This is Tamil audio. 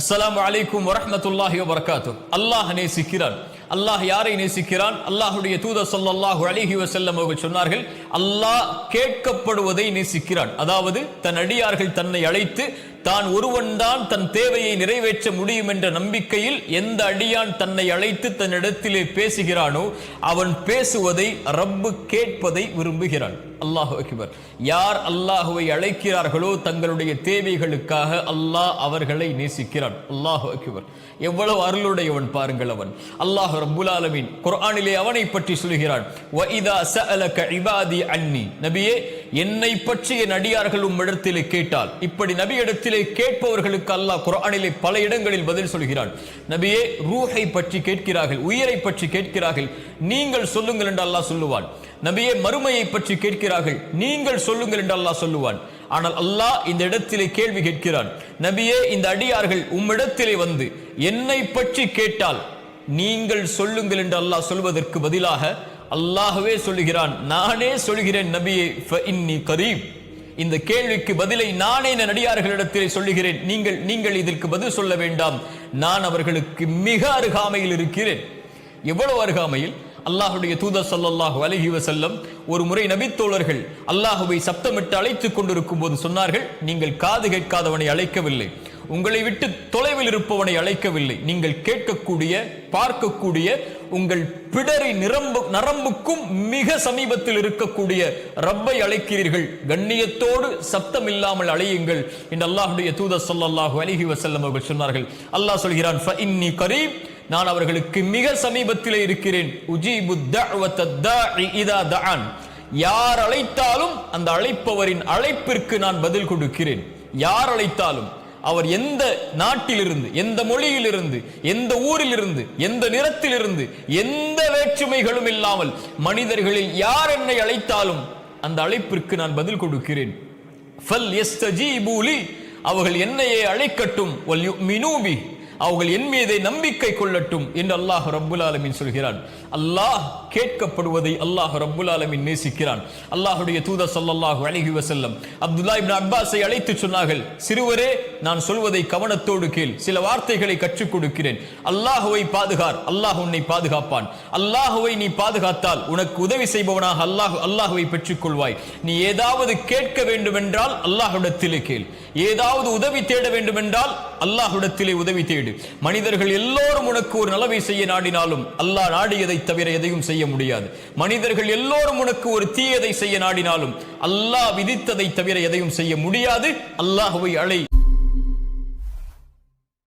அஸ்ஸலாமு அலைக்கும் வரஹ்மத்துல்லாஹி வபரகாத்துஹ். அல்லாஹ் நேசிக்கிறான். அல்லாஹ் யாரை நேசிக்கிறான்? அல்லாஹ்வுடைய தூதர் ஸல்லல்லாஹு அலைஹி வஸல்லம் அவர்கள் சொன்னார்கள், அல்லாஹ் கேட்கப்படுவதை நேசிக்கிறான். அதாவது தன் அடியார்கள் தன்னை அழைத்து தான் ஒருவன்தான் தன் தேவையை நிறைவேற்ற முடியும் என்ற நம்பிக்கையில் எந்த அடியான் தன்னை அழைத்து தன்னிடத்திலே பேசுகிறானோ அவன் பேசுவதை ரப்பு கேட்பதை விரும்புகிறான். அல்லாஹு அக்பர். யார் அல்லாஹுவை அழைக்கிறார்களோ தங்களுடைய தேவைகளுக்காக அல்லாஹ் அவர்களை நேசிக்கிறான். அல்லாஹு அக்பர். எவ்வளவு அருளுடையவன் பாருங்கள் அவன். அல்லாஹ் ரப்புல் ஆலமீன் குர்ஆனிலே அவனை பற்றி சொல்கிறான், வ இதா சஅலக இபாதி அன்னி. நபியே, என்னை பற்றி என் அடியார்கள் உம்மிடத்திலே கேட்டால், இப்படி நபியிடத்திலே கேட்பவர்களுக்கு அல்லாஹ் குர்ஆனிலே பல இடங்களில் பதில் சொல்கிறான். நபியே, ரூஹை பற்றி கேட்கிறார்கள், உயிரை பற்றி கேட்கிறார்கள், நீங்கள் சொல்லுங்கள் என்று அல்லாஹ் சொல்லுவான். நபியே, மறுமையை பற்றி கேட்கிறார்கள், நீங்கள் சொல்லுங்கள் என்று அல்லாஹ் சொல்லுவான். ஆனால் அல்லாஹ் இந்த இடத்திலே கேள்வி கேட்கிறான், நபியே, இந்த அடியார்கள் உம்மிடத்திலே வந்து என்னை பற்றி கேட்டால் நீங்கள் சொல்லுங்கள் என்று அல்லாஹ் சொல்வதற்கு பதிலாக அல்லாஹ்வே சொல்லுகிறான், நானே சொல்கிறேன் நபியே, ஃபஇன்னி கரீப். இந்த கேள்விக்கு பதிலை நானே என் அடியார்களிடத்திலே சொல்லுகிறேன், நீங்கள் இதற்கு பதில் சொல்ல வேண்டாம், நான் அவர்களுக்கு மிக அருகாமையில் இருக்கிறேன். எவ்வளவு அருகாமையில்? அல்லாஹுடைய தூதர் ஸல்லல்லாஹு அலைஹி வஸல்லம் ஒரு முறை நபித்தோழர்கள் அல்லாஹுவை சப்தமிட்டு அழைத்துக் கொண்டிருக்கும் போது சொன்னார்கள், நீங்கள் காது கேட்காதவனை அழைக்கவில்லை, உங்களை விட்டு தொலைவில் இருப்பவனை அழைக்கவில்லை, நீங்கள் கேட்கக்கூடிய பார்க்கக்கூடிய உங்கள் பிடரி நரம்புக்கும் மிக சமீபத்தில் இருக்கக்கூடிய ரப்பை அழைக்கிறீர்கள், கண்ணியத்தோடு சப்தம் இல்லாமல் அழையுங்கள் என்று அல்லாஹுடைய தூதர் ஸல்லல்லாஹு அலைஹி வஸல்லம் அவர்கள் சொன்னார்கள். அல்லாஹ் சொல்கிறான், ஃபஇன்னி கரீப், நான் அவர்களுக்கு மிக சமீபத்திலே இருக்கிறேன். உஜீபு தஅவத தாஇ இதா தஆன். யார் அழைத்தாலும் அந்த அழைப்பவரின் அழைப்பிற்கு நான் பதில் கொடுக்கிறேன். யார் அழைத்தாலும், அவர் எந்த நாட்டிலிருந்து, எந்த மொழியிலிருந்து, எந்த ஊரிலிருந்து, எந்த நிறத்திலிருந்து, எந்த வேற்றுமைகளும் இல்லாமல் மனிதர்களில் யார் என்னை அழைத்தாலும் அந்த அழைப்பிற்கு நான் பதில் கொடுக்கிறேன். ஃபல் யஸ்தஜீபு லி, அவர்கள் என்னையே அழைக்கட்டும், வல் யுமினூ பி, அவர்கள் என் மீதே நம்பிக்கை கொள்ளட்டும் என்று அல்லாஹ் ரப்புல் ஆலமீன் சொல்கிறான். அல்லாஹ் கேட்கப்படுவதை அல்லாஹ் ரப்புல் ஆலமீன் நேசிக்கிறான். அல்லாஹுடைய தூதர் ஸல்லல்லாஹு அலைஹி வஸல்லம் அப்துல்லா இப்னு அப்பாஸை அழைத்து சொன்னார்கள், சிறுவரே, நான் சொல்வதை கவனத்தோடு கேள், சில வார்த்தைகளை கற்றுக் கொடுக்கிறேன். அல்லாஹுவை பாதுகார், அல்லாஹ் உன்னை பாதுகாப்பான். அல்லாஹுவை நீ பாதுகாத்தால் உனக்கு உதவி செய்பவனாக அல்லாஹுவை பெற்றுக் கொள்வாய். நீ ஏதாவது கேட்க வேண்டும் என்றால் அல்லாஹ்விடத்திலே கேள், ஏதாவது உதவி தேட வேண்டும் என்றால் அல்லாஹ்விடத்திலே உதவி தேடு. மனிதர்கள் எல்லோரும் உனக்கு ஒரு நலவை செய்ய நாடினாலும் அல்லாஹ் நாடியதை தவிர எதையும் செய்ய முடியாது. மனிதர்கள் எல்லோரும் உனக்கு ஒரு தீயதை செய்ய நாடினாலும் அல்லாஹ் விதித்ததை தவிர எதையும் செய்ய முடியாது. அல்லாஹ்வை அழை.